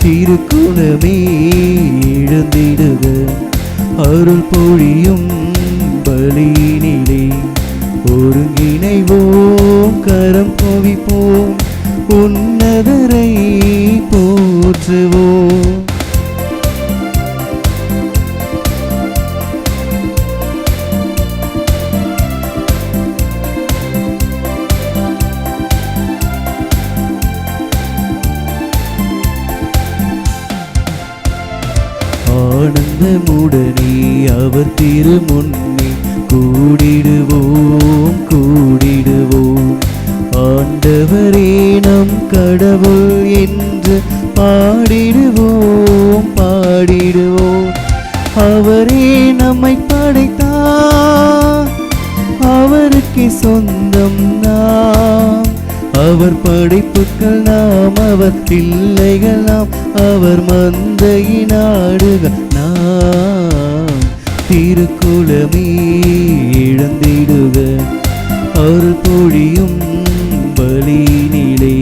திருக்குணமே எழுந்திடுக, அருள் பொழியும் பலியினிலே ஒருங்கிணைவோம், கரம் குவிப்போம், உன்னதரை போற்றுவோம். ஆனந்தமுடனே அவர் திருமுன்னே கூடிடுவோம் கூடிடுவோம். ஆண்டவரே நம் கடவுள் என்று பாடிடுவோம் பாடிடுவோம். அவரே நம்மை படைத்தார், அவருக்கே சொந்தம் நாம். அவர் படைப்புக்கள் நாம், அவர் பிள்ளைகள் நாம், அவர் மந்தையின் ஆடுகள் நாம். திருக்குளமே எழுந்திடுக, அருள் பொழியும் பலியினிலே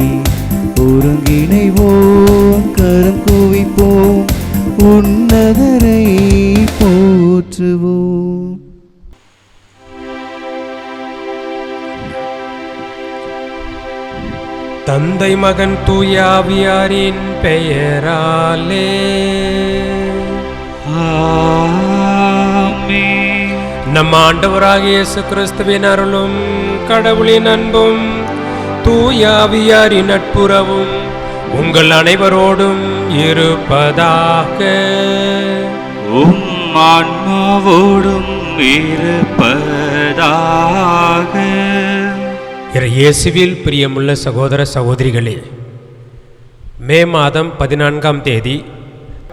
ஒருங்கிணைவோம், கரம் குவிப்போம், உன்னதரை போற்றுவோம். தந்தை மகன் தூய ஆவியாரின் பெயராலே ஆமென். நம் ஆண்டவராகிய இயேசு கிறிஸ்துவின் அருளும் கடவுளின் அன்பும் தூய ஆவியாரின் நட்புறவும் உங்கள் அனைவரோடும் இருப்பதாக. உம் ஆன்மாவோடும் இருப்பதாக. இயேசுவில் பிரியமுள்ள சகோதர சகோதரிகளே, மே மாதம் 14ஆம் தேதி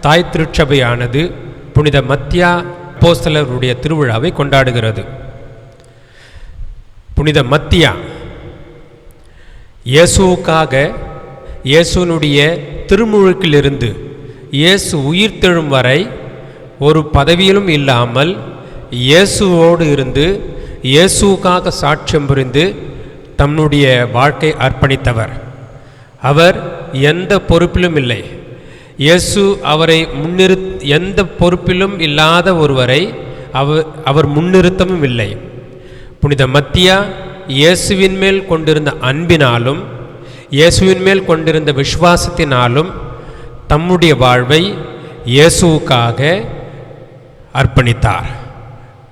தாய் திருச்சபையானது புனித மத்தியா அப்போஸ்தலருடைய திருவிழாவை கொண்டாடுகிறது. புனித மத்தியா இயேசுவுக்காக இயேசுனுடைய திருமுழுக்கிலிருந்து இயேசு உயிர்த்தெழும் வரை ஒரு பதவியிலும் இல்லாமல் இயேசுவோடு இருந்து இயேசுவுக்காக சாட்சியம் புரிந்து தன்னுடைய வாழ்க்கை அர்ப்பணித்தவர். அவர் எந்த பொறுப்பிலும் இல்லை. இயேசு அவரை எந்த பொறுப்பிலும் இல்லாத ஒருவரை அவர் முன்னிறுத்தவும் இல்லை. புனித மத்தியா இயேசுவின் மேல் கொண்டிருந்த அன்பினாலும் இயேசுவின் மேல் கொண்டிருந்த விசுவாசத்தினாலும் தம்முடைய வாழ்வை இயேசுவுக்காக அர்ப்பணித்தார்.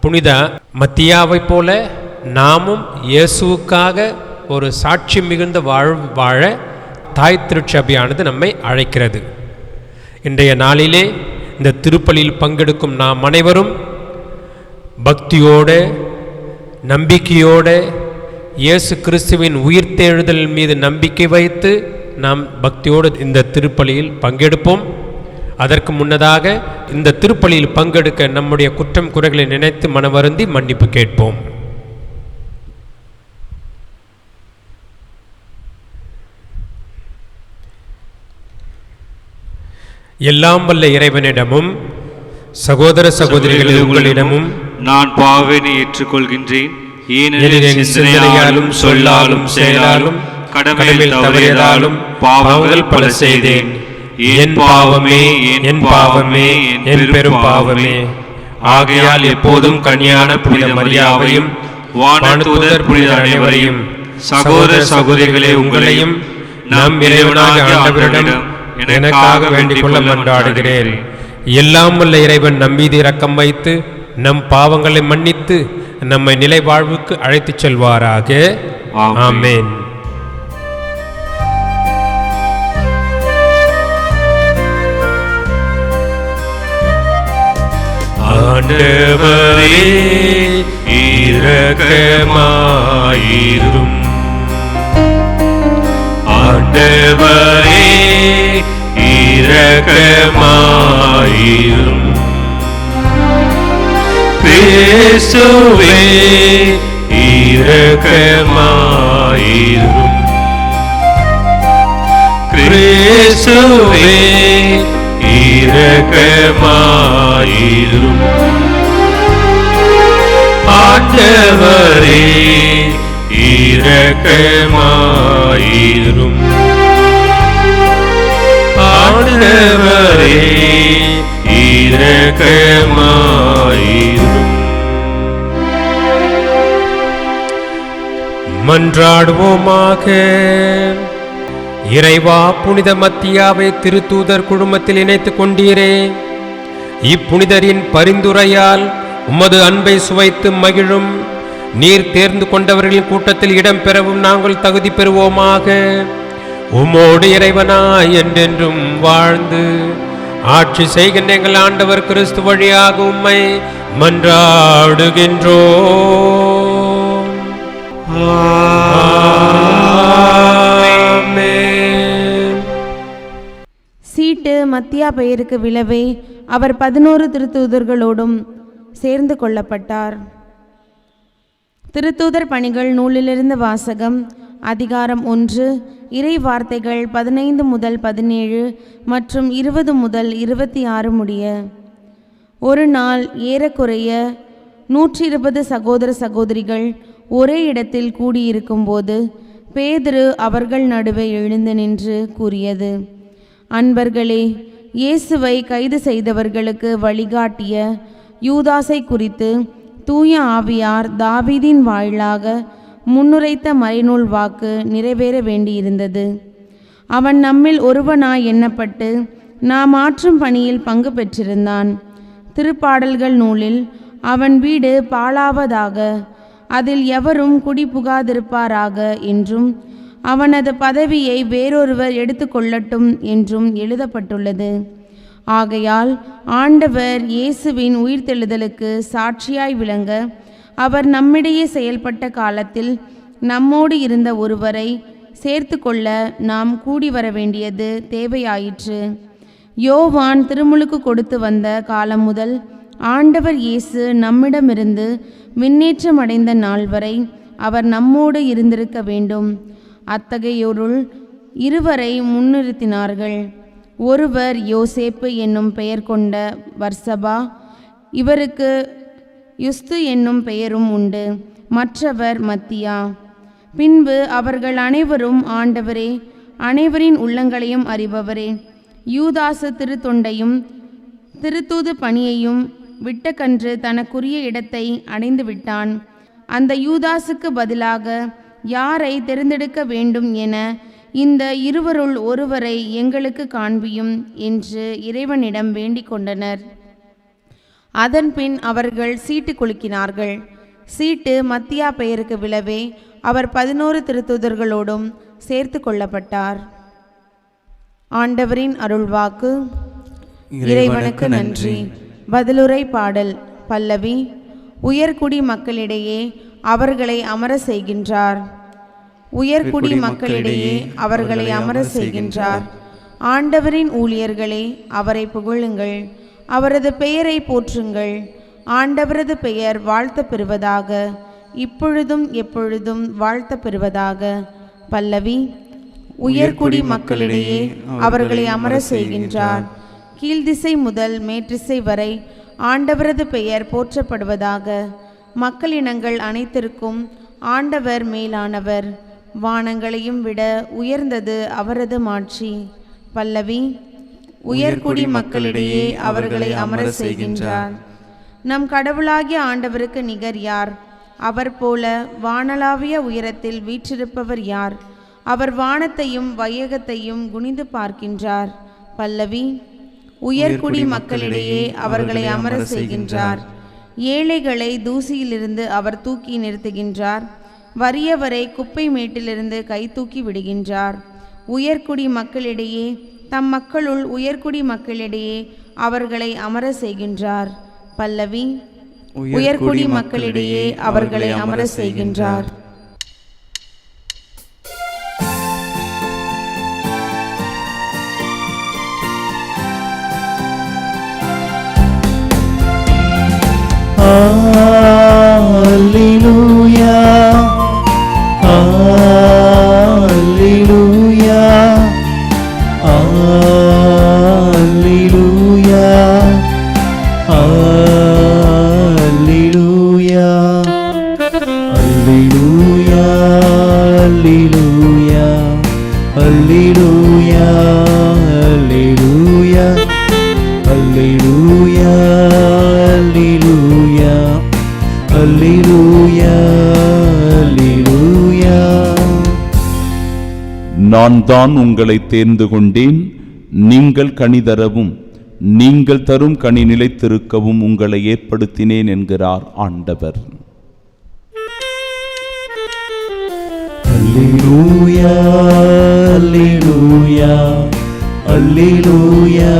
புனித மத்தியாவை போல நாமும் இயேசுவுக்காக ஒரு சாட்சி மிகுந்த வாழ தாய் திருச்சபையானது நம்மை அழைக்கிறது. இன்றைய நாளிலே இந்த திருப்பலியில் பங்கெடுக்கும் நாம் அனைவரும் பக்தியோடு நம்பிக்கையோடு இயேசு கிறிஸ்துவின் உயிர்த்தெழுதல் மீது நம்பிக்கை வைத்து நாம் பக்தியோடு இந்த திருப்பலியில் பங்கெடுப்போம். அதற்கு முன்னதாக இந்த திருப்பலியில் பங்கெடுக்க நம்முடைய குற்றம் குறைகளை நினைத்து மனவருந்தி மன்னிப்பு கேட்போம். எல்லாம் வல்ல இறைவனிடமும் சகோதர சகோதரிகளே உங்களிடமும் நான் பாவனை ஏற்றுக்கொள்கின்றேன். ஏனெனில் சிந்தனையாலும் சொல்லாலும் செயலாலும் கடமையில் தவறியதாலும் பாவங்கள் பல செய்தேன். என் பாவமே என் பாவமே என் பெரும் பாவமே. ஆகையால் எப்போதும் கன்னியான புனித மரியாவையும் வானதூதர் புனித அனைவரையும் சகோதர சகோதரிகளே உங்களையும் நம் இறைவனாகிய ஆண்டவரிடம் எனக்காக வேண்டிக் கொள்ள மன்றாடுகிறேன். எல்லாம் வல்ல இறைவன் நம் மீது இரக்கம் வைத்து நம் பாவங்களை மன்னித்து நம்மை நிலை வாழ்வுக்கு அழைத்துச் செல்வாராக. ஆமென். ஆண்டவரே இரக்கமாயிரும். ஆண்டவரே இரக்கமாயிரும். கிறிஸ்துவே இரக்கமாயிரும். கிறிஸ்துவே இரக்கமாயிரும். ஆண்டவரே இரக்கமாயிரும். ஆண்டவரே ஆண்டவரே இரக்கமாயிரும். மன்றாடுவோமாக. இறைவா, புனித மத்தியாவை திருத்தூதர் குழுமத்தில் இணைத்துக் கொண்டீரே. இப்புனிதரின் பரிந்துரையால் உமது அன்பை சுவைத்து மகிழும் நீர் தேர்ந்து கொண்டவர்களின் கூட்டத்தில் இடம்பெறவும் நாங்கள் தகுதி பெறுவோமாக. உம்மோடு இறைவனாய் என்றென்றும் வாழ்ந்து ஆட்சி செய்கின்ற எங்கள் ஆண்டவர் கிறிஸ்து வழியாக உம்மை மன்றாடுகின்றோம். ஆமென். சீட்டு மத்தியா பெயருக்கு விழவே அவர் 11 திருத்தூதர்களோடும் சேர்ந்து கொள்ளப்பட்டார். திருத்தூதர் பணிகள் நூலிலிருந்து வாசகம். அதிகாரம் 1. இறை வார்த்தைகள் 15 முதல் 17 மற்றும் 20 முதல் 26 முடிய. ஒரு நாள் ஏறக்குறைய 120 சகோதர சகோதரிகள் ஒரே இடத்தில் கூடியிருக்கும்போது பேதுரு அவர்கள் நடுவே எழுந்து நின்று கூறியது: அன்பர்களே, இயேசுவை கைது செய்தவர்களுக்கு வழிகாட்டிய யூதாசை குறித்து தூய ஆவியார் தாவீதின் வாயிலாக முன்னுரைத்த மறைநூல் வாக்கு நிறைவேற வேண்டியிருந்தது. அவன் நம்மில் ஒருவனாய் எண்ணப்பட்டு நாம் ஆற்றும் பணியில் பங்கு பெற்றிருந்தான். திருப்பாடல்கள் நூலில் அவன் வீடு பாழாவதாக, அதில் எவரும் குடிபுகாதிருப்பாராக என்றும் அவனது பதவியை வேறொருவர் எடுத்துக்கொள்ளட்டும் என்றும் எழுதப்பட்டுள்ளது. ஆகையால் ஆண்டவர் இயேசுவின் உயிர்த்தெழுதலுக்கு சாட்சியாய் விளங்க அவர் நம்மிடையே செயல்பட்ட காலத்தில் நம்மோடு இருந்த ஒருவரை சேர்த்து கொள்ள நாம் கூடி வர வேண்டியது தேவையாயிற்று. யோவான் திருமுழுக்கு கொடுத்து வந்த காலம் முதல் ஆண்டவர் இயேசு நம்மிடமிருந்து விண்ணேற்றமடைந்த நாள் வரை அவர் நம்மோடு இருந்திருக்க வேண்டும். அத்தகையோருள் இருவரை முன்னிறுத்தினார்கள். ஒருவர் யோசேப்பு என்னும் பெயர் கொண்ட வர்சபா, இவருக்கு யுஸ்து என்னும் பெயரும் உண்டு. மற்றவர் மத்தியா. பின்பு அவர்கள் அனைவரும் ஆண்டவரே, அனைவரின் உள்ளங்களையும் அறிபவரே, யூதாசு திருத்தொண்டையும் திருத்தூது பணியையும் விட்டக்கன்று தனக்குரிய இடத்தை அடைந்து விட்டான். அந்த யூதாசுக்கு பதிலாக யாரை தெரிந்தெடுக்க வேண்டும் என இந்த இருவருள் ஒருவரை எங்களுக்கு காண்பியும் என்று இறைவனிடம் வேண்டிக் கொண்டனர். அதன்பின் அவர்கள் சீட்டு குலுக்கினார்கள். சீட்டு மத்தியா பெயருக்கு விழவே அவர் 11 திருத்தூதர்களோடும் சேர்த்து கொள்ளப்பட்டார். ஆண்டவரின் அருள்வாக்கு. இறைவனுக்கு நன்றி. பதிலுரை பாடல். பல்லவி. உயர்குடி மக்களிடையே அவர்களை அமர செய்கின்றார். உயர்குடி மக்களிடையே அவர்களை அமர செய்கின்றார். ஆண்டவரின் ஊழியர்களே, அவரை புகழுங்கள், அவரது பெயரை போற்றுங்கள். ஆண்டவரது பெயர் வாழ்த்த பெறுவதாக, இப்பொழுதும் எப்பொழுதும் வாழ்த்த பெறுவதாக. பல்லவி. உயர்குடி மக்களிடையே அவர்களை அமர செய்கின்றார். கீழ்திசை முதல் மேற்றிசை வரை ஆண்டவரது பெயர் போற்றப்படுவதாக. மக்களினங்கள் அனைத்திற்கும் ஆண்டவர் மேலானவர். வானங்களையும் விட உயர்ந்தது அவரது மாட்சி. பல்லவி. உயர்குடி மக்களிடையே அவர்களை அமர செய்கின்றார். நம் கடவுளாகிய ஆண்டவருக்கு நிகர் யார்? அவர் போல வானளாவிய உயரத்தில் வீற்றிருப்பவர் யார்? அவர் வானத்தையும் வையகத்தையும் குனிந்து பார்க்கின்றார். பல்லவி. உயர்குடி மக்களிடையே அவர்களை அமர செய்கின்றார். ஏழைகளை தூசியிலிருந்து அவர் தூக்கி நிறுத்துகின்றார். வறியவரை குப்பை மேட்டிலிருந்து கை தூக்கி விடுகின்றார். உயர்குடி மக்களிடையே, தம் மக்களுள் உயர்குடி மக்களிடையே அவர்களை அமர செய்கின்றார். பல்லவி. உயர்குடி மக்களிடையே அவர்களை அமர செய்கின்றார். Alleluia, Alleluia, Alleluia, Alleluia, Alleluia. அல்லேலூயா அல்லேலூயா. நான் தான் உங்களை தேர்ந்து கொண்டேன், நீங்கள் கனி தரவும் நீங்கள் தரும் கனி நிலைத்திருக்கவும் உங்களை ஏற்படுத்தினேன் என்கிறார் ஆண்டவர். அல்லேலூயா அல்லேலூயா அல்லேலூயா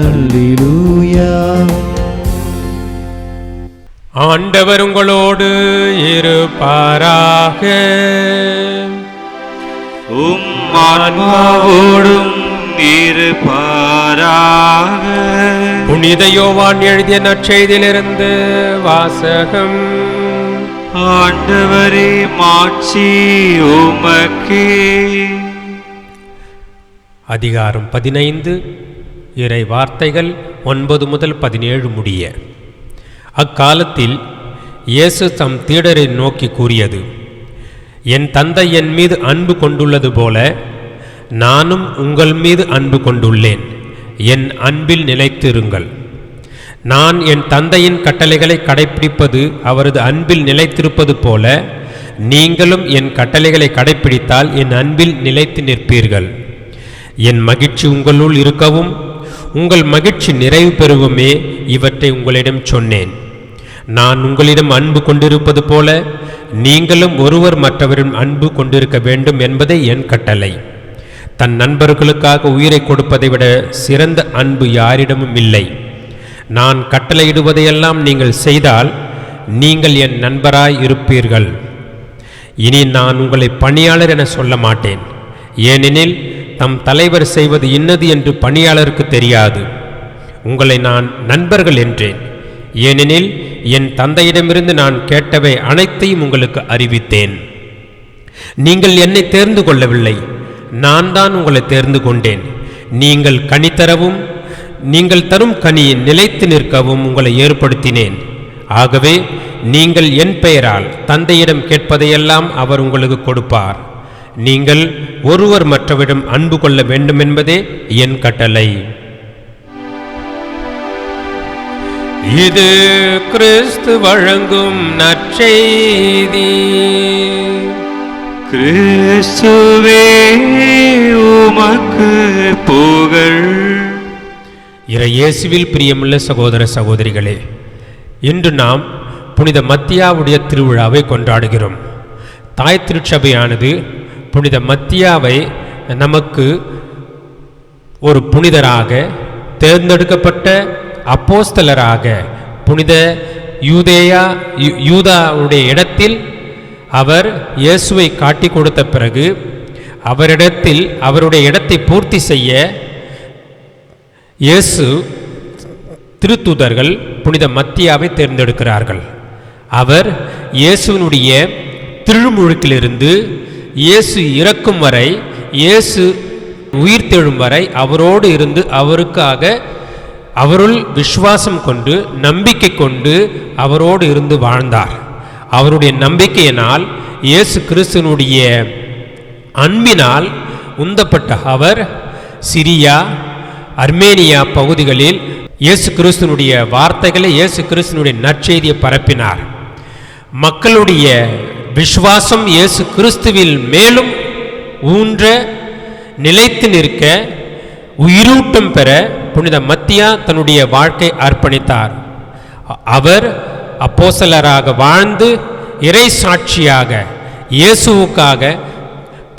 அல்லேலூயா. ஆண்டவர் உங்களோடு இருப்பாராக. ஆன்மாவோடும் இருப்பாராக. புனித யோவான் எழுதிய நற்செய்தியிலிருந்து வாசகம். ஆண்டவரே, மாட்சி உமக்கே. அதிகாரம் 15, இறை வார்த்தைகள் 9 முதல் 17 முடிய. அக்காலத்தில் இயேசு தம் சீடரை நோக்கி கூறியது: என் தந்தை என் மீது அன்பு கொண்டுள்ளது போல நானும் உங்கள் மீது அன்பு கொண்டுள்ளேன். என் அன்பில் நிலைத்திருங்கள். நான் என் தந்தையின் கட்டளைகளை கடைப்பிடிப்பது அவரது அன்பில் நிலைத்திருப்பது போல நீங்களும் என் கட்டளைகளை கடைப்பிடித்தால் என் அன்பில் நிலைத்து நிற்பீர்கள். என் மகிழ்ச்சி உங்களுள் இருக்கவும் உங்கள் மகிழ்ச்சி நிறைவு பெறுவுமே இவற்றை உங்களிடம் சொன்னேன். நான் உங்களிடம் அன்பு கொண்டிருப்பது போல நீங்களும் ஒருவர் மற்றவரிடம் அன்பு கொண்டிருக்க வேண்டும் என்பதே என் கட்டளை. தன் நண்பர்களுக்காக உயிரை கொடுப்பதை விட சிறந்த அன்பு யாரிடமும் இல்லை. நான் கட்டளையிடுவதையெல்லாம் நீங்கள் செய்தால் நீங்கள் என் நண்பராய் இருப்பீர்கள். இனி நான் உங்களை பணியாளர் என சொல்ல மாட்டேன், ஏனெனில் தம் தலைவர் செய்வது இன்னது என்று பணியாளருக்கு தெரியாது. உங்களை நான் நண்பர்கள் என்றேன், ஏனெனில் என் தந்தையிடமிருந்து நான் கேட்டவை அனைத்தையும் உங்களுக்கு அறிவித்தேன். நீங்கள் என்னை தேர்ந்து கொள்ளவில்லை, நான் தான் உங்களை தேர்ந்து கொண்டேன். நீங்கள் கனி தரவும் நீங்கள் தரும் கனியை நிலைத்து நிற்கவும் உங்களை ஏற்படுத்தினேன். ஆகவே நீங்கள் என் பெயரால் தந்தையிடம் கேட்பதையெல்லாம் அவர் உங்களுக்கு கொடுப்பார். நீங்கள் ஒருவர் மற்றவரிடம் அன்பு கொள்ள வேண்டும் என்பதே என் கட்டளை. இது கிறிஸ்து வழங்கும் நற்செய்தி. கிறிஸ்துவே, உமக்கு புகழ். இயேசுவில் பிரியமுள்ள சகோதர சகோதரிகளே, இன்று நாம் புனித மத்தியாவுடைய திருவிழாவை கொண்டாடுகிறோம். தாய் திருச்சபையானது புனித மத்தியாவை நமக்கு ஒரு புனிதராக, தேர்ந்தெடுக்கப்பட்ட அப்போஸ்தலராக, புனித யூதாவுடைய இடத்தில் அவர் இயேசுவை காட்டி கொடுத்த பிறகு அவரிடத்தில் அவருடைய இடத்தை பூர்த்தி செய்ய இயேசு திருத்தூதர்கள் புனித மத்தியாவை தேர்ந்தெடுக்கிறார்கள். அவர் இயேசுவினுடைய திருமுழுக்கிலிருந்து இயேசு இறக்கும் வரை, இயேசு உயிர்த்தெழும் வரை அவரோடு இருந்து அவருக்காக அவருள் விசுவாசம் கொண்டு நம்பிக்கை கொண்டு அவரோடு இருந்து வாழ்ந்தார். அவருடைய நம்பிக்கையினால் இயேசு கிறிஸ்துவினுடைய அன்பினால் உந்தப்பட்ட அவர் சிரியா, அர்மேனியா பகுதிகளில் இயேசு கிறிஸ்துவினுடைய வார்த்தைகளை, இயேசு கிறிஸ்துவினுடைய நற்செய்தியை பரப்பினார். மக்களுடைய விசுவாசம் இயேசு கிறிஸ்துவில் மேலும் ஊன்ற நிலைத்து நிற்க, உயிரூட்டம் பெற புனித மத்தியா தன்னுடைய வாழ்க்கை அர்ப்பணித்தார். அவர் அப்போஸ்தலராக வாழ்ந்து இறை சாட்சியாக இயேசுவுக்காக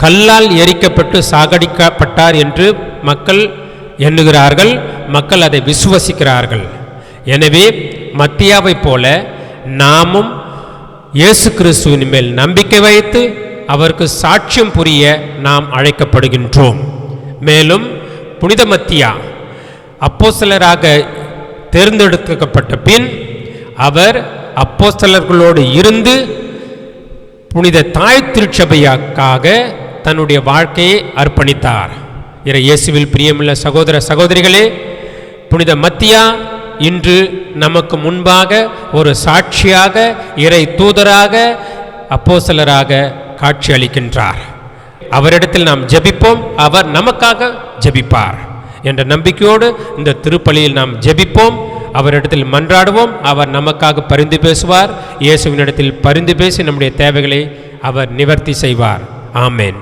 கல்லால் எரிக்கப்பட்டு சாகடிக்கப்பட்டார் என்று மக்கள் எண்ணுகிறார்கள். மக்கள் அதை விசுவசிக்கிறார்கள். எனவே மத்தியாவை போல நாமும் இயேசு கிறிஸ்துவின் மேல் நம்பிக்கை வைத்து அவருக்கு சாட்சியம் புரிய நாம் அழைக்கப்படுகின்றோம். மேலும் புனித மத்தியா அப்போஸ்தலராக தேர்ந்தெடுக்கப்பட்ட பின் அவர் அப்போஸ்தலர்களோடு இருந்து புனித தாய் திருச்சபையாக்காக தன்னுடைய வாழ்க்கையை அர்ப்பணித்தார். இயேசுவில் பிரியமுள்ள சகோதர சகோதரிகளே, புனித மத்தியா இன்று நமக்கு முன்பாக ஒரு சாட்சியாக, இறை தூதராக, அப்போஸ்தலராக காட்சி அளிக்கின்றார். அவரிடத்தில் நாம் ஜெபிப்போம், அவர் நமக்காக ஜெபிப்பார் என்ற நம்பிக்கையோடு இந்த திருப்பலியில் நாம் ஜெபிப்போம். அவரிடத்தில் மன்றாடுவோம். அவர் நமக்காக பரிந்து பேசுவார். இயேசுவினிடத்தில் பரிந்து பேசி நம்முடைய தேவைகளை அவர் நிவர்த்தி செய்வார். ஆமென்.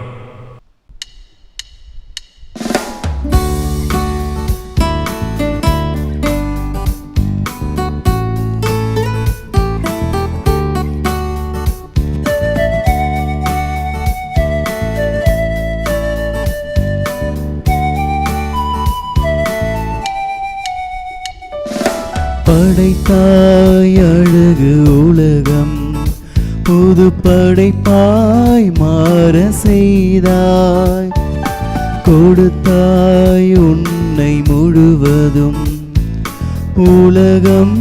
படைத்தாய் அழகு உலகம், புது படைப்பாய் மாற செய்தாய். கொடுத்தாய் உன்னை முழுவதும் உலகம்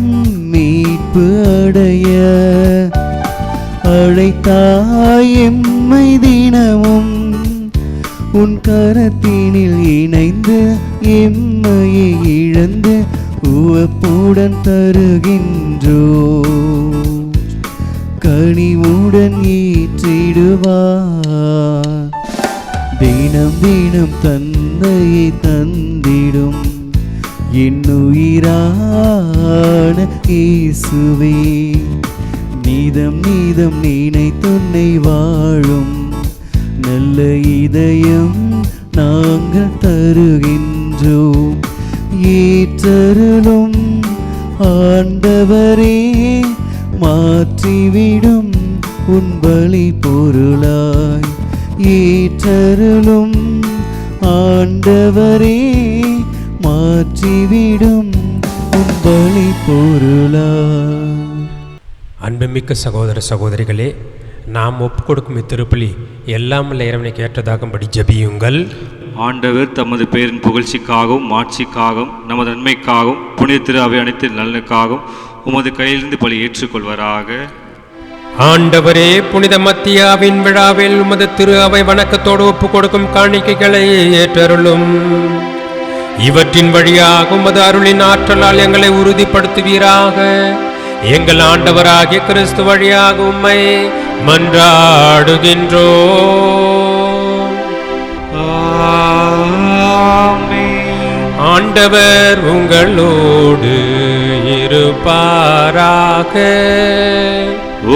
மீட்பு அடைய. அழைத்தாய் எம்மை தினமும் உன் கரத்தினில் இணைந்து எம்மையை இழந்து உவப்புடன் தருகின்றோ. கனிவுடன் ஈற்றிடுவார். தினம் தினம் தந்தையை தந்திடும் என்னுயிரான இயேசுவே. நீதம் நீதம் நினைத்துன்னை வாழும் நல்ல இதயம் நாங்கள் தருகின்றோம். ஏற்றருளும் ஆண்டவரே, மாற்றிவிடும் உன் பலி பொருளாய். ஏற்றருளும் ஆண்டவரே, மாற்றிவிடும் உன் பலி பொருளாய். அன்புமிக்க சகோதர சகோதரிகளே, நாம் ஒப்புக்கொடுக்கும் இத்திருப்பலி எல்லாம் இறைவனுக்கு ஏற்றதாகும்படி ஜெபியுங்கள். ஆண்டவர் தமது பேரின் புகழ்ச்சிக்காகவும் மாட்சிக்காகவும் நமது நன்மைக்காகவும் புனித திரு அவை அனைத்து நலனுக்காகவும் உமது கையிலிருந்து பலி ஏற்றுக்கொள்வராக. ஆண்டவரே, புனித மத்தியாவின் விழாவில் உமது திரு அவை வணக்கத்தோடு ஒப்புக் கொடுக்கும் காணிக்கைகளை ஏற்றருளும். இவற்றின் வழியாக உமது அருளின் ஆற்றலால் எங்களை உறுதிப்படுத்துவீராக. எங்கள் ஆண்டவராகிய கிறிஸ்து வழியாக உம்மை மன்றாடுகின்றோம். ஆண்டவர் உங்களோடு இருப்பாராக.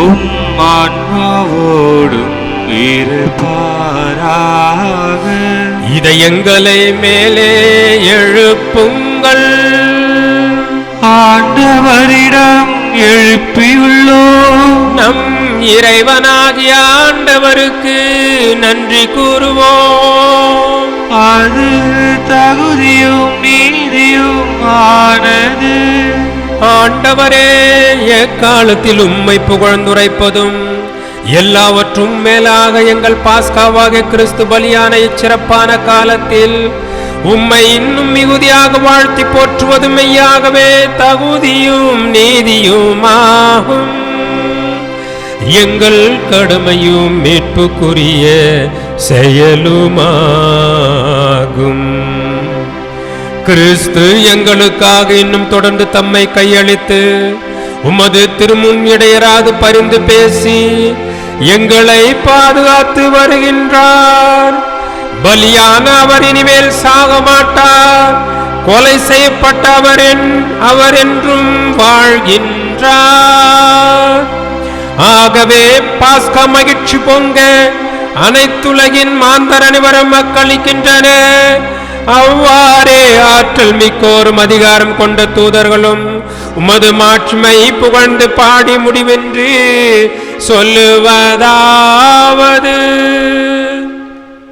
உம் ஆன்மாவோடும் இருப்பாராக. இதயங்களை மேலே எழுப்புங்கள். ஆண்டவரிடம் எழுப்பியுள்ளோம். நம் இறைவனாகிய ஆண்டவருக்கு நன்றி கூறுவோம். அது தகுதியும் நீதியும் ஆனது. ஆண்டவரே, எக்காலத்தில் உம்மை புகழ்ந்துரைப்பதும் எல்லாவற்றும் மேலாக எங்கள் பாஸ்காவாக கிறிஸ்து பலியான இச்சிறப்பான காலத்தில் உம்மை இன்னும் மிகுதியாக வாழ்த்தி போற்றுவதும் மெய்யாகவே தகுதியும் நீதியுமாகும். எங்கள் கடமையும் மீட்புக்குரிய செயலுமாகும். கிறிஸ்து எங்களுக்காக இன்னும் தொடர்ந்து தம்மை கையளித்து உமது திருமுன் இடையராது பரிந்து பேசி எங்களை பாதுகாத்து வருகின்றார். பலியான அவர் இனிமேல் சாக மாட்டார். கொலை செய்யப்பட்ட அவர் என்றும் வாழ்கின்றார். ஆகவே பாஸ்கா மகிழ்ச்சி பொங்க அனைத்துலகின் மாந்தர் அனைவரும் மக்களிக்கின்றன. அவ்வாறே ஆற்றல் மிக்கோரும் அதிகாரம் கொண்ட தூதர்களும் உமது மாட்சிமை புகழ்ந்து பாடி முடிவென்று சொல்லுவதாவது: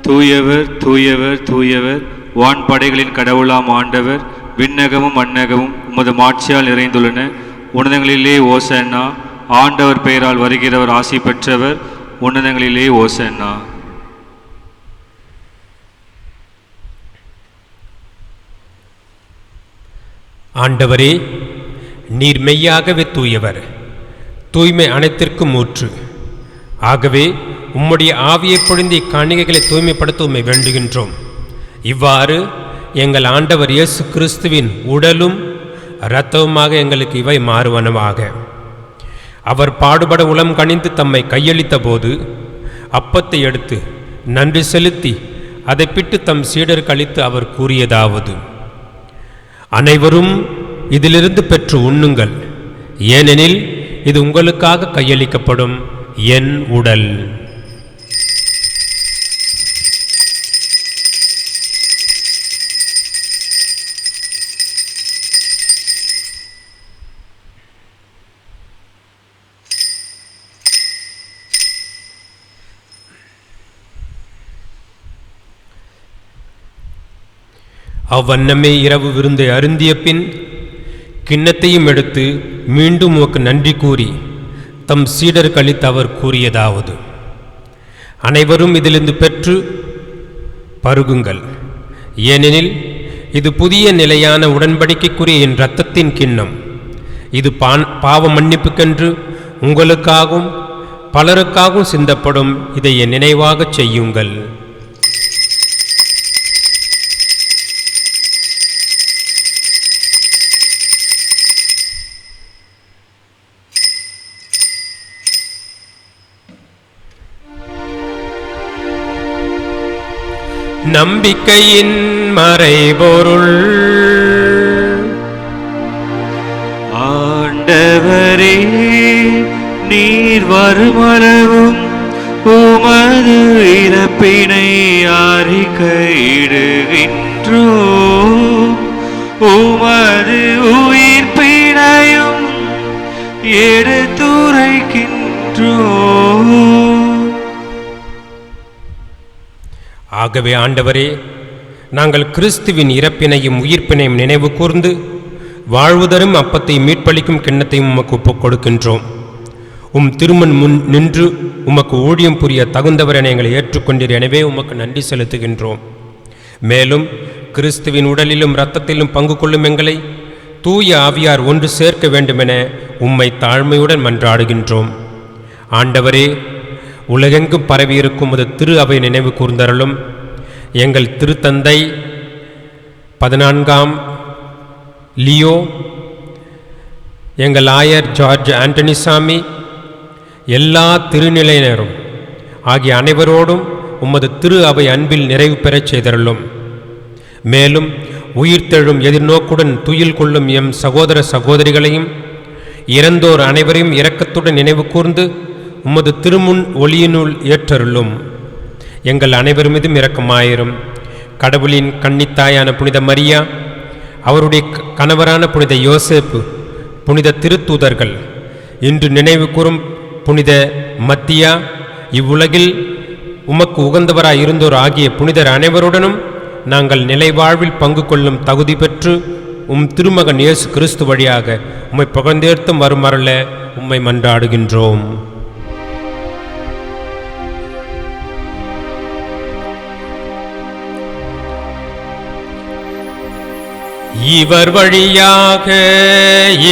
தூயவர் தூயவர் தூயவர், வான்படைகளின் கடவுளாம் ஆண்டவர். விண்ணகமும் மண்ணகமும் உமது மாட்சியால் நிறைந்துள்ளன. உன்னதங்களிலே ஓசன்னா. ஆண்டவர் பெயரால் வருகிறவர் ஆசி பெற்றவர். உன்னதங்களிலே ஓசன்னா. ஆண்டவரே, நீர் மெய்யாகவே தூயவர், தூய்மை அனைத்திற்கும் ஊற்று. ஆகவே உம்முடைய ஆவியை பொழிந்து இக்காணிகைகளை தூய்மைப்படுத்த உம்மை வேண்டுகின்றோம். இவ்வாறு எங்கள் ஆண்டவர் இயேசு கிறிஸ்துவின் உடலும் இரத்தவுமாக எங்களுக்கு இவை மாறுவனவாக. அவர் பாடுபட உளம் கனிந்து தம்மை கையளித்த போது அப்பத்தை எடுத்து நன்றி செலுத்தி அதை பிட்டு தம் சீடருக்கு அளித்து அவர் கூறியதாவது: அனைவரும் இதிலிருந்து பெற்று உண்ணுங்கள், ஏனெனில் இது உங்களுக்காக கையளிக்கப்படும் என் உடல். அவ்வண்ணமே இரவு விருந்தை அருந்திய பின் கிண்ணத்தையும் எடுத்து மீண்டும் உமக்கு நன்றி கூறி தம் சீடருக்கு அளித்து அவர் கூறியதாவது: அனைவரும் இதிலிருந்து பெற்று பருகுங்கள், ஏனெனில் இது புதிய நிலையான உடன்படிக்கைக்குரிய என் இரத்தத்தின் கிண்ணம். இது பாவ மன்னிப்புக்கென்று உங்களுக்காகவும் பலருக்காகவும் சிந்தப்படும். இதை என் நினைவாகச் செய்யுங்கள். நம்பிக்கையின் மறைபொருள். ஆண்டவரே, நீர் வருமளவும் உமது இறப்பினை அறிக்கையிடுகின்றோம், உமது உயிர்ப்பினையும் எடுத்துரைக்கின்றோம். ஆகவே ஆண்டவரே, நாங்கள் கிறிஸ்துவின் இறப்பினையும் உயிர்ப்பினையும் நினைவு கூர்ந்து வாழ்வுதரும் அப்பத்தை மீட்பளிக்கும் கிண்ணத்தையும் உமக்கு ஒப்புக் கொடுக்கின்றோம். திருமண் முன் நின்று உமக்கு ஊழியம் புரிய தகுந்தவர் என எங்களை ஏற்றுக்கொண்டீர். எனவே உமக்கு நன்றி செலுத்துகின்றோம். மேலும் கிறிஸ்துவின் உடலிலும் இரத்தத்திலும் பங்கு கொள்ளும் எங்களை தூய ஆவியார் ஒன்று சேர்க்க வேண்டுமென உம்மை தாழ்மையுடன் மன்றாடுகின்றோம். ஆண்டவரே, உலகெங்கும் பரவியிருக்கும் அது திரு அவை நினைவு கூர்ந்தருளும். எங்கள் திருத்தந்தை 14ஆம் லியோ, எங்கள் ஆயர் ஜார்ஜ் ஆண்டனிசாமி, எல்லா திருநிலையினரும் ஆகிய அனைவரோடும் உமது திரு அவை அன்பில் நிறைவு பெறச் செய்தருளும். மேலும் உயிர்த்தெழும் எதிர்நோக்குடன் துயில் கொள்ளும் எம் சகோதர சகோதரிகளையும் இறந்தோர் அனைவரையும் இரக்கத்துடன் நினைவு கூர்ந்து உமது திருமுன் ஒளியினுள் ஏற்றருளும். எங்கள் அனைவர் மீதும் இரக்கமாயிரும். கடவுளின் கன்னித்தாயான புனித மரியா, அவருடைய கணவரான புனித யோசேப்பு, புனித திருத்தூதர்கள், இன்று நினைவு கூறும் புனித மத்தியா, இவ்வுலகில் உமக்கு உகந்தவராய் இருந்தோர் ஆகிய புனிதர் அனைவருடனும் நாங்கள் நிலைவாழ்வில் பங்கு கொள்ளும் தகுதி பெற்று திருமகன் இயேசு கிறிஸ்து வழியாக உம்மை புகழ்ந்தேர்த்தும் வருமருள உம்மை மன்றாடுகின்றோம். இவர் வழியாக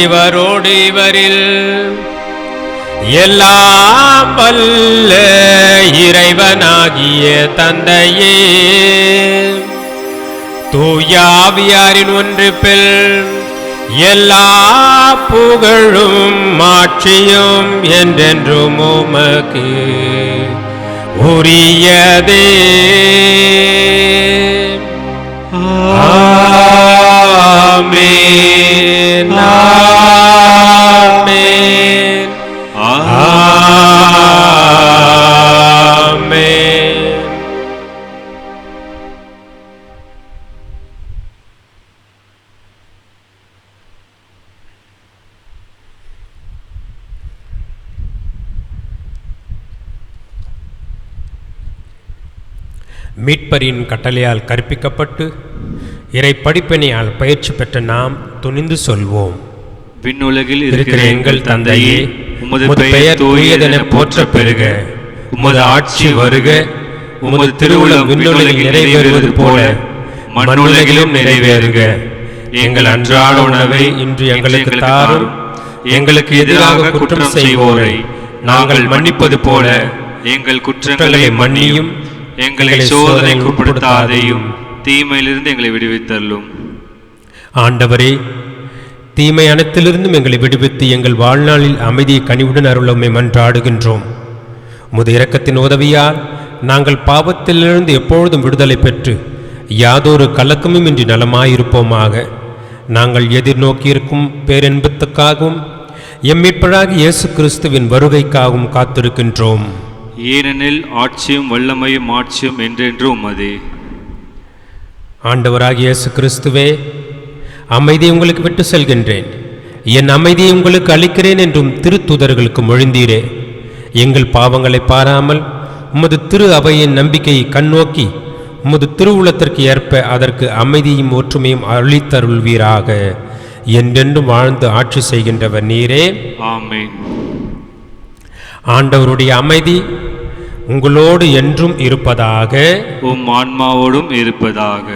இவரோடு இவரில் எல்லாம் வல்ல இறைவனாகிய தந்தையே, தூயாவியாரின் ஒன்றிப்பில் எல்லா புகழும் மாட்சியும் என்றென்றும் உமக்கு உரியதே. ஆமென், ஆமென், ஆமென். மீட்பரின் கட்டளையால் கற்பிக்கப்பட்டு இறை படிப்பினையால் பயிற்சி பெற்ற நாம் துணிந்து சொல்வோம். விண்ணுலகில் இருக்கிற எங்கள் தந்தையே, உமது பெயர் தூயதென போற்றப் பெறுக. உமது ஆட்சி வருக. உமது திருவுளம் விண்ணுலகில் நிறைவேறுவது போல மண்ணுலகிலும் நிறைவேறுக. எங்கள் அன்றாட உணவை இன்று எங்களுக்கு தாரும். எங்களுக்கு எதிராக குற்றம் செய்வோரை நாங்கள் மன்னிப்பது போல எங்கள் குற்றங்களை மன்னியும். எங்களை சோதனைக்கு உட்படுத்தாதேயும், தீமையிலிருந்து எங்களை விடுவித்தள்ளும். ஆண்டவரே, தீமை அனைத்திலிருந்தும் எங்களை விடுவித்து எங்கள் வாழ்நாளில் அமைதியை கனிவுடன் அருளமை மன்றாடுகின்றோம். உமது இரக்கத்தின் உதவியால் நாங்கள் பாவத்திலிருந்து எப்பொழுதும் விடுதலை பெற்று யாதொரு கலக்கமும் இன்றி நலமாயிருப்போமாக. நாங்கள் எதிர்நோக்கியிருக்கும் பேரின்பத்துக்காகவும் எம் மீட்பராகிய இயேசு கிறிஸ்துவின் வருகைக்காகவும் காத்திருக்கின்றோம். ஏனெனில் ஆட்சியும் வல்லமையும் ஆட்சியும் என்றென்றும் உமதே. ஆண்டவராகிய இயேசு கிறிஸ்துவே, அமைதியை உங்களுக்கு விட்டு செல்கின்றேன், என் அமைதியை உங்களுக்கு அளிக்கிறேன் என்றும் திருத்தூதர்களுக்கு மொழிந்தீரே. எங்கள் பாவங்களை பாராமல் உமது திரு அவையின் நம்பிக்கையை கண்ணோக்கி உமது திருவுளத்திற்கு ஏற்ப அதற்கு அமைதியும் ஒற்றுமையும் அளித்தருள்வீராக. என்றென்றும் வாழ்ந்து ஆட்சி செய்கின்றவர் நீரே. ஆமென். ஆண்டவருடைய அமைதி உங்களோடு என்றும் இருப்பதாக. உம் ஆன்மாவோடும் இருப்பதாக.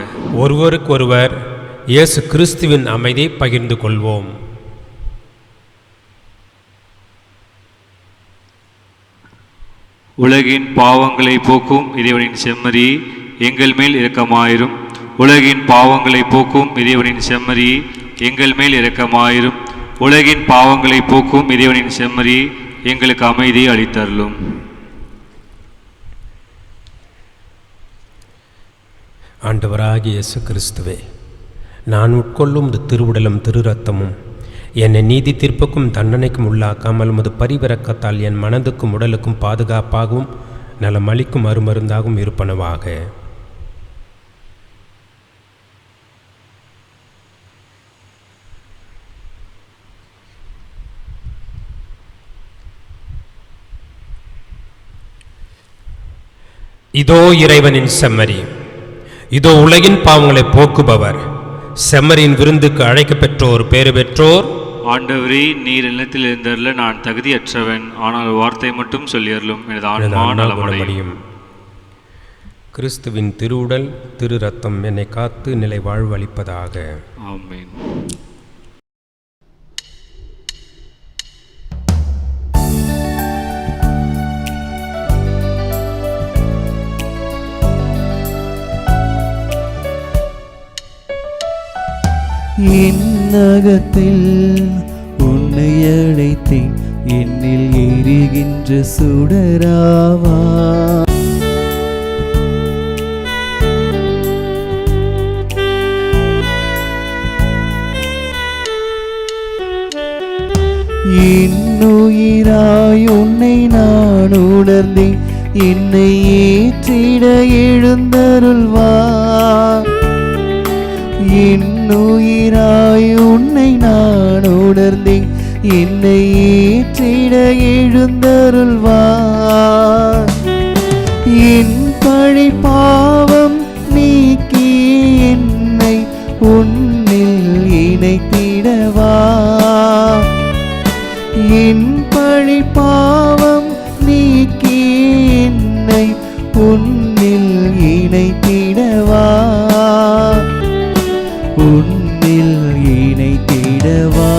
ஒருவருக்கொருவர் இயேசு கிறிஸ்துவின் அமைதியை பகிர்ந்து கொள்வோம். உலகின் பாவங்களை போக்கும் இறைவனின் செம்மறி எங்கள் மேல் இரக்கமாயிரும். உலகின் பாவங்களை போக்கும் இறைவனின் செம்மறி எங்கள் மேல் இரக்கமாயிரும். உலகின் பாவங்களை போக்கும் இறைவனின் செம்மறி எங்களுக்கு அமைதியை அளித்தருளும். ஆண்டவராகிய இயேசு கிறிஸ்துவே, நான் உட்கொள்ளும் இந்த திருவுடலும் திரு ரத்தமும் என்னை நீதி தீர்ப்புக்கும் தண்டனைக்கும் உள்ளாக்காமல் உமது பரிவிரக்கத்தால் என் மனதுக்கும் உடலுக்கும் பாதுகாப்பாகவும் நலமளிக்கும் அருமருந்தாகவும் இருப்பனவாக. இதோ இறைவனின் செம்மறி, இதோ உலகின் பாவங்களை போக்குபவர். செம்மறியின் விருந்துக்கு அழைக்க பெற்றோர் பேறு பெற்றோர். ஆண்டவரே, நீர் இல்லத்தில் இருந்தருள நான் தகுதியற்றவன், ஆனால் வார்த்தை மட்டும் சொல்லியருளும், எனது ஆன்மா நலமடையும். கிறிஸ்துவின் திருவுடல் திரு ரத்தம் என்னை காத்து நிலை வாழ்வு அளிப்பதாக. ஆமென். என்னகத்தில் உன்னை அழைத்தேன், என்னில் எரிகின்ற சுடராவா. இன்னுயிராய் உன்னை நான் உணர்ந்தேன், என்னை ஏற்றிட எழுந்தருள்வார். இன்னுயிராய் உன்னை நான் உணர்ந்தேன், என்னை ஏற்றிட எழுந்தருள்வார். என் பழி பாவம் நீக்கி என்னை உன்னில் இணைத்திடவா. என் பழி பாவம் நீக்கி என்னை உன்னில் இணைத்திடவா. உன்னில் இணைத்திடவா.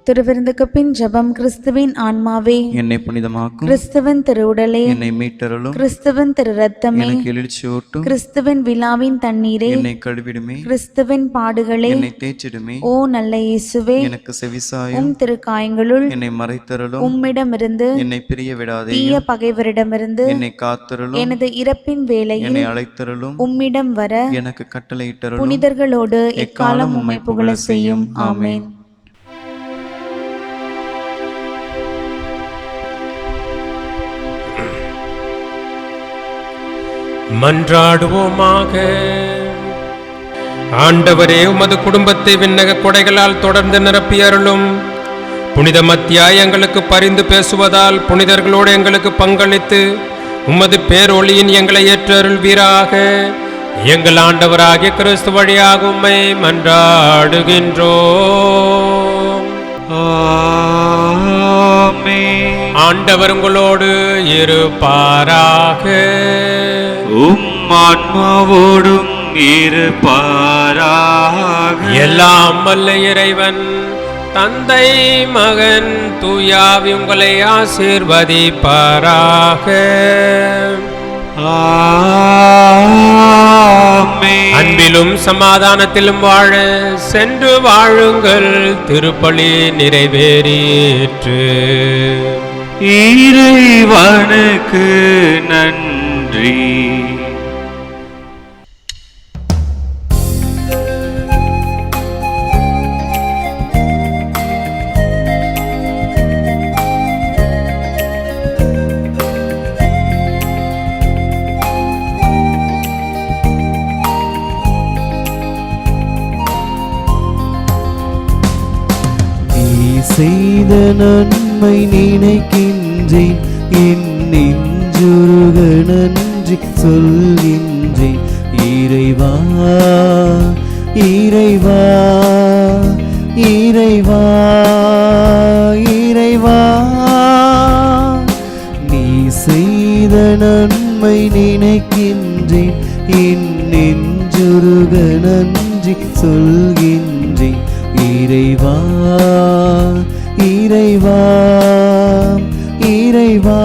திருவிருந்துக்கு பின் ஜெபம். கிறிஸ்துவின் ஆன்மாவே என்னை புனிதமாக்கும், கிறிஸ்துவின் திருவுடலே என்னை மீட்டருளும், கிறிஸ்துவின் திரு ரத்தமே எனக்கு எழுச்சியூட்டும், கிறிஸ்துவின் விழாவின் தண்ணீரே என்னை கழுவிடுமே, கிறிஸ்துவின் பாடுகளே என்னை தேய்ச்சிடுமே. ஓ நல்ல இயேசுவே, எனக்கு செவிசாயும், உம் திருக்காயங்களுள் என்னை மறைத்தருளும், உம்மிடமிருந்து என்னை பிரிய விடாதே, தீய பகைவரிடமிருந்து என்னை காத்தருளும், எனது இறப்பின் வேளையில் என்னை அழைத்தருளும், உம்மிடம் வர எனக்கு கட்டளையிட்டருளும். புனிதர்களோடு எக்காலம் உம்மை புகழ செய்யும். ஆமென். மன்றாடுவோமாக. ஆண்டவரே, உமது குடும்பத்தை விண்ணக கொடைகளால் தொடர்ந்து நிரப்பி அருளும். புனித மத்தியாய் எங்களுக்கு பரிந்து பேசுவதால் புனிதர்களோடு எங்களுக்கு பங்களித்து உமது பேரொளியின் எங்களை ஏற்று அருள்வீராக. எங்கள் ஆண்டவராகிய கிறிஸ்து வழியாக உம்மை மன்றாடுகின்றோம். ஆமென். ஆண்டவர் உங்களோடு இருப்பாராக. உம் ஆன்மாவோடும் இருப்பாராக. எல்லாம் வல்ல இறைவன் தந்தை மகன் தூயாவி உங்களை ஆசீர்வதிப்பாராக. ஆமென். அன்பிலும் சமாதானத்திலும் வாழ சென்று வாழுங்கள். திருப்பலி நிறைவேறிற்று. இறைவனுக்கு நன்றி. செய்த நன்மை நினைக்கின்றேன், என் நெஞ்சுருக நன்றி சொல்கின்றேன். இறைவா இறைவா இறைவா இறைவா, நீ செய்த நன்மை நினைக்கின்றேன், என் நெஞ்சுருக நன்றி சொல்கின்றேன். இறைவா இறைவா இறைவா